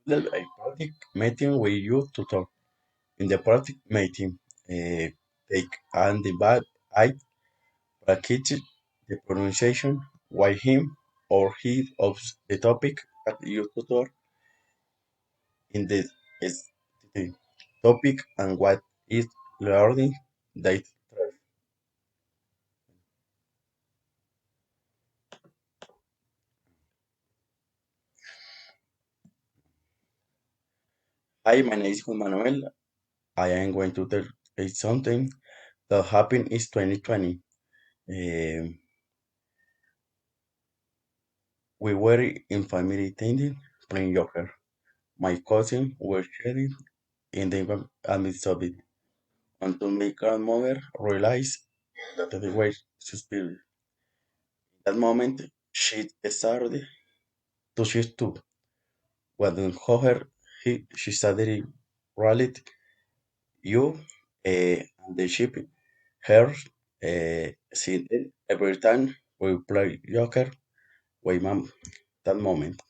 Let a practice meeting with you tutor. In the practice meeting, take and divide I practice the pronunciation while him or he of the topic that you tutor in the is the topic and what is learning that Hi, my name is Juan Manuel. I am going to tell you something that happened in 2020. Um, we were in family attending playing Joker. My cousin were sharing in the midst of it until my grandmother realized that they were suspicious. That moment, she started to shift too. When however, she suddenly rallied you and the ship her see every time we play Joker, we mom that moment.